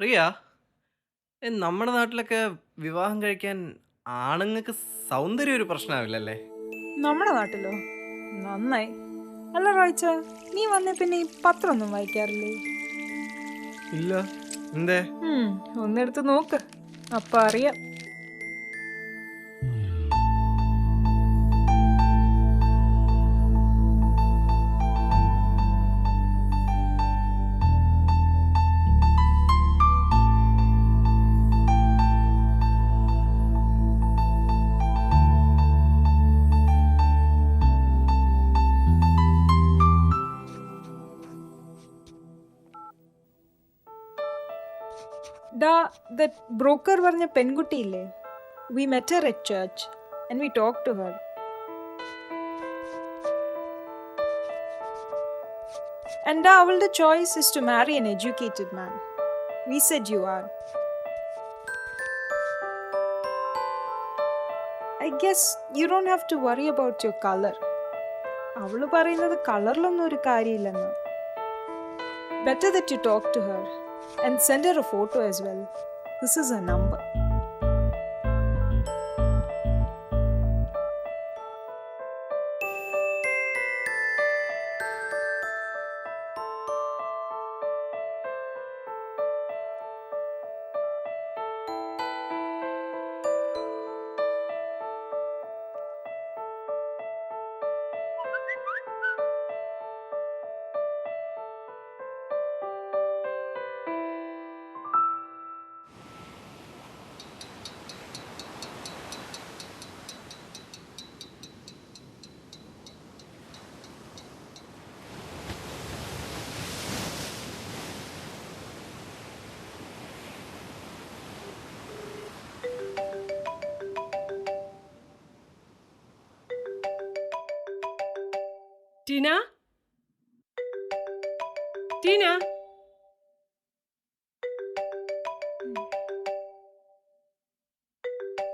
റിയ, നമ്മുടെ നാട്ടിലൊക്കെ വിവാഹം കഴിക്കാൻ ആണുങ്ങൾക്ക് സൗന്ദര്യം ഒരു പ്രശ്നമാവില്ലല്ലേ? നമ്മുടെ നാട്ടിലോ? നന്നായി. അല്ല റോയ്ച്ച, നീ വന്നേ പിന്നെ ഈ പത്രമൊന്നും വായിക്കാറില്ലേ? ഇല്ല. എന്തേ? ഒന്നെടുത്ത് നോക്ക്, അപ്പൊ അറിയാം. ഡാ, ദറ്റ് ബ്രോക്കർ പറഞ്ഞ പെൺകുട്ടിയില്ലേ? We met her at church and we talk to her. And അവളുടെ choice is to marry an educated man. We said you are. I guess you don't have to worry about your color. അവള് പറയുന്നത് കളറിലൊന്നും ഒരു കാര്യമില്ലെന്ന്. Better that you talk to her and send her a photo as well. This is her number. Tina, Tina,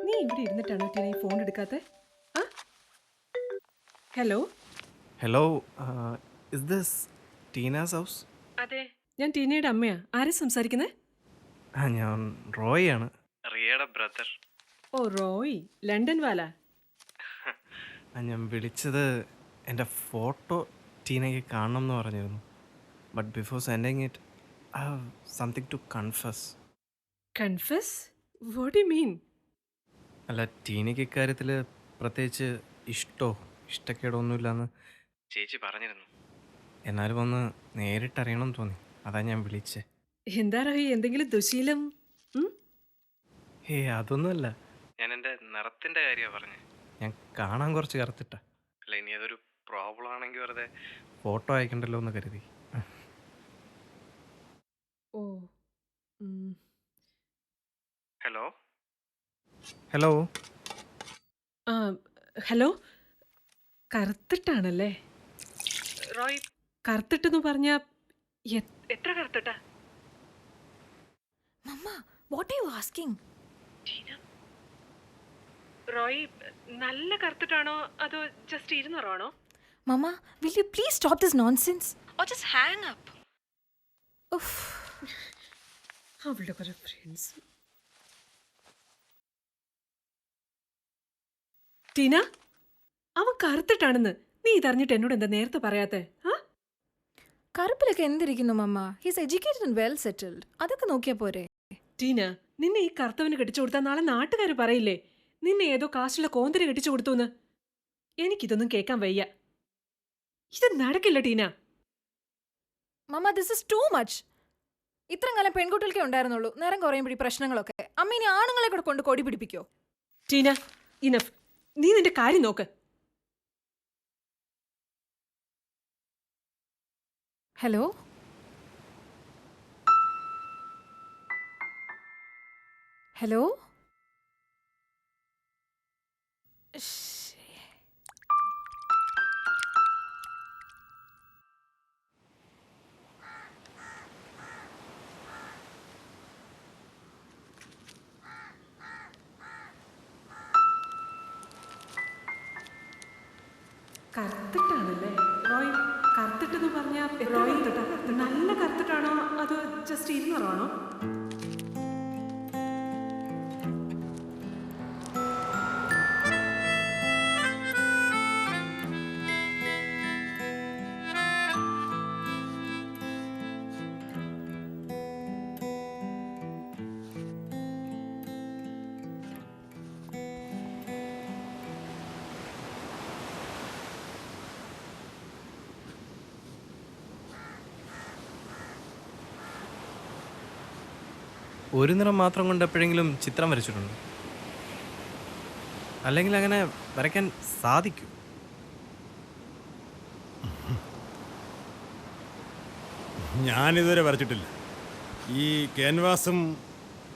നീ ഇവിടെ ഇരുന്നിട്ടാണോ Tina ഈ phone എടുക്കാത്തെ? Hello hello, is this Tina's house? അതെ, ഞാൻ ടീനയുടെ അമ്മയാ. ആരാ സംസാരിക്കുന്നേ? ഞാൻ റോയ് ആണ്, റിയയുടെ ബ്രദർ. ഓ റോയ്, ലണ്ടൻ വാല. ഞാൻ വിളിച്ചത് എൻ്റെ ഫോട്ടോ ടീനയ്ക്ക് കാണണം എന്ന് പറഞ്ഞിരുന്നു. But before sending it I have something to confess. Confess? What you mean? അല്ല, ടീനയ്ക്ക് ഇക്കാര്യത്തിൽ പ്രത്യേകിച്ച് ഇഷ്ടക്കേടോ ഒന്നുമില്ലെന്ന് ചേച്ചി പറഞ്ഞിരുന്നു. എന്നാലും ഒന്ന് നേരിട്ടറിയണം തോന്നി, അതാ ഞാൻ വിളിച്ചേ. എന്താ റോയ്, എന്തെങ്കിലും ദുശീലം? അതൊന്നുമല്ല, ഞാൻ എൻ്റെ നിറത്തിൻ്റെ കാര്യമാണ് പറഞ്ഞത്. ഞാൻ കാണാൻ കുറച്ച് കറുത്തിട്ട. അല്ല, ഇനി അതൊരു പ്രോബ്ലം ആണെങ്കിൽ വെറുതെ ഫോട്ടോ അയക്കണ്ടല്ലോ എന്ന് കരുതി. ഓ, ഹലോ ഹലോ ആ ഹലോ. കറുത്തിട്ടാണല്ലേ റോയ്? കറുത്തിട്ടെന്ന് പറഞ്ഞ എത്ര കറുത്തിട്ടാ? Mama, what are you asking? Roy, നല്ല കറുത്തിട്ടാണോ അതോ just ഇരുന്നറാണോ? Mama, will you please stop this nonsense? Or just hang up? Oof. അവളുടെ കുറെ ഫ്രണ്ട്സ്. ടീന, അവൻ കറുത്തിട്ടാണെന്ന് നീ ഇതറിഞ്ഞിട്ട് എന്നോട് എന്താ നേരത്തെ പറയാത്തെ? കറുപ്പിലൊക്കെ എന്തിരിക്കുന്നു mamma? He's educated and well settled. അതൊക്കെ നോക്കിയാ പോരെ? ടീന, നിന്നെ ഈ കറുത്തവന് കെട്ടിച്ചു കൊടുത്താൽ നാളെ നാട്ടുകാർ പറയില്ലേ നിന്നെ ഏതോ കാശുള്ള കോന്തന് കെട്ടിച്ചു കൊടുത്തു എന്ന്? എനിക്കിതൊന്നും കേൾക്കാൻ വയ്യ. ഇത് നടക്കില്ല ടീന. മമ്മ, ദിസ് ഇസ് ടു മച്ച്. ഇത്രയും കാലം പെൺകുട്ടികൾക്കേ ഉണ്ടായിരുന്നുള്ളൂ നേരം കുറയുമ്പോഴീ പ്രശ്നങ്ങളൊക്കെ. അമ്മ ഇനി ആണുങ്ങളെ കൂടെ കൊണ്ട് കൊടി പിടിപ്പിക്കോ? ടീന, ഇനഫ്. നീ നിന്റെ കാര്യം നോക്ക്. Hello hello. കറുത്തിട്ടാണല്ലേ റോയ്? കറുത്തിട്ടെന്ന് പറഞ്ഞാൽ റോയ് നല്ല കറുത്തിട്ടാണോ അതോ ജസ്റ്റ് ഇരുന്നറാണോ? ഒരു നിറം മാത്രം കൊണ്ട് എപ്പോഴെങ്കിലും ചിത്രം വരച്ചിട്ടുണ്ടോ? അല്ലെങ്കിൽ അങ്ങനെ വരയ്ക്കാൻ സാധിക്കും? ഞാനിതുവരെ വരച്ചിട്ടില്ല. ഈ ക്യാൻവാസും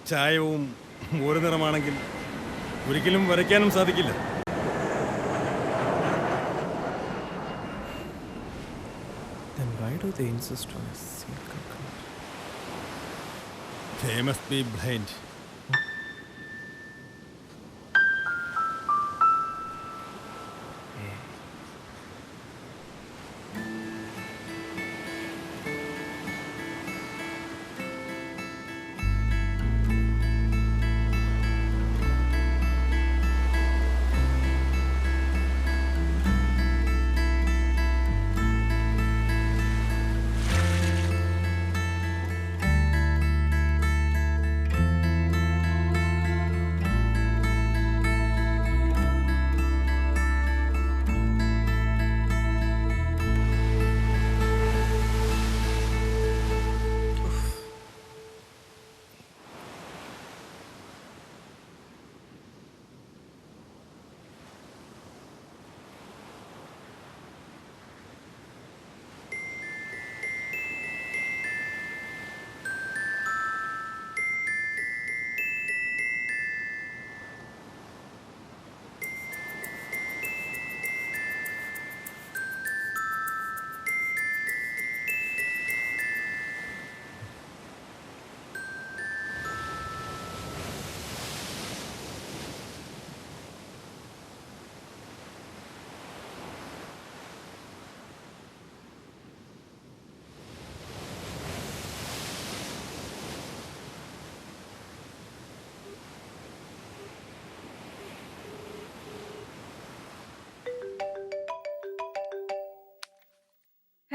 ചായവും ഒരു നിറമാണെങ്കിൽ ഒരിക്കലും വരയ്ക്കാനും സാധിക്കില്ല. Then why do they insist on a single color? They must be blind.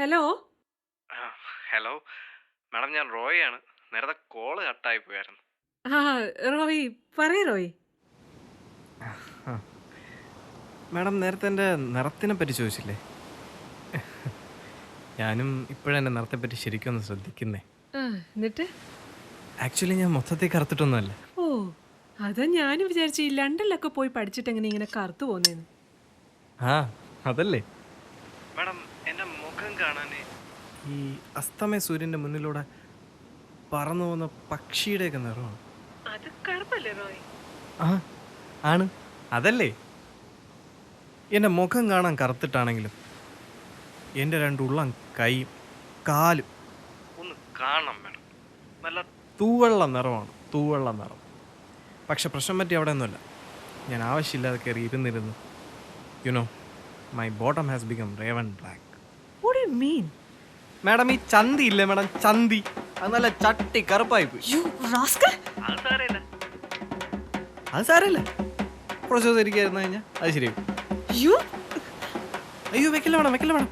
Hello. Hello madam, ഞാൻ റോയ് ആണ്. നേരത്തെ കോള് കട്ടായി പോയായിരുന്നു. ആ റോയ്, പറയ് റോയ്. മാഡം നേരത്തെ എൻ്റെ നിറത്തിനെ പറ്റി ചോദിച്ചില്ലേ? ഞാനും ഇപ്പോഴെൻ്റെ നിറത്തെപ്പറ്റി ശരിക്കും ഒന്ന് ശ്രദ്ധിക്കുന്നേ. എന്നിട്ട്? ആക്ച്വലി ഞാൻ മൊത്തത്തിൽ കറുത്തിട്ടൊന്നുമല്ല. ഓ, അതാ ഞാനും വിചാരിച്ചു ഈ ലണ്ടനിലൊക്കെ പോയി പഠിച്ചിട്ട് എങ്ങനെ ഇങ്ങനെ കറുത്തു പോന്നേന്ന്. ആ അതല്ലേ മാഡം, എൻ്റെ മുഖം കാണാൻ ഈ അസ്തമയ സൂര്യൻ്റെ മുന്നിലൂടെ പറന്നു പോകുന്ന പക്ഷിയുടെയൊക്കെ നിറമാണ്. അത് കറുപ്പല്ലേ റോയ്? ആ ആണ്, അതല്ലേ. എൻ്റെ മുഖം കാണാൻ കറുത്തിട്ടാണെങ്കിലും എൻ്റെ രണ്ട് ഉള്ളം കൈയും കാലും ഒന്ന് കാണണം വേണം. നല്ല തൂവെള്ള നിറമാണ്, തൂവെള്ള നിറം. പക്ഷെ പ്രശ്നം പറ്റി അവിടെ ഒന്നുമല്ല. ഞാൻ ആവശ്യമില്ലാതെ കയറി ഇരുന്നിരുന്നു. You know my bottom has become raven black. What do you mean? Madam, ഈ ചന്തി ഇല്ലേ മാഡം, ചന്തി, അത് നല്ല ചട്ടി കറുപ്പായി പോയി. You rascal! അത് സാരമില്ല, കുറച്ച് ദിവസം ഇരിക്കായിരുന്നു കഴിഞ്ഞാൽ അത് ശരിയാവും. You? അയ്യോ വെക്കില്ല വേണം, വെക്കില്ല വേണം.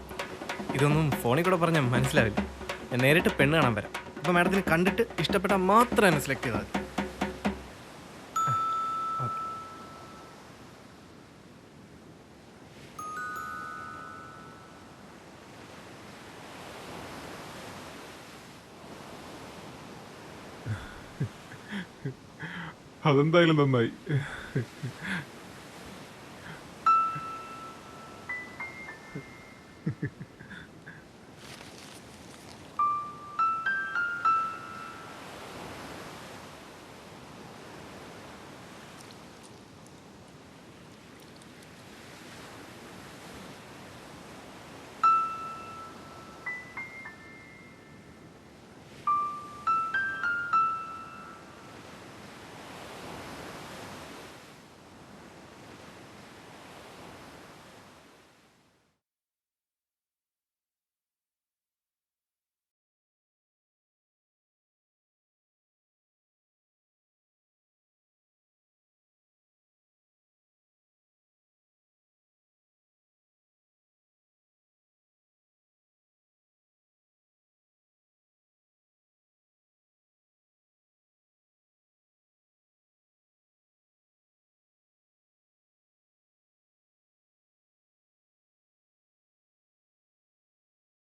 ഇതൊന്നും ഫോണിൽ കൂടെ പറഞ്ഞാൽ മനസ്സിലാവില്ല. ഞാൻ നേരിട്ട് പെണ്ണ് കാണാൻ വരാം. അപ്പോൾ മാഡത്തിന് കണ്ടിട്ട് ഇഷ്ടപ്പെട്ടാൽ മാത്രം എന്നെ സെലക്ട് ചെയ്താൽ മതി. അതെന്തായാലും നന്നായി.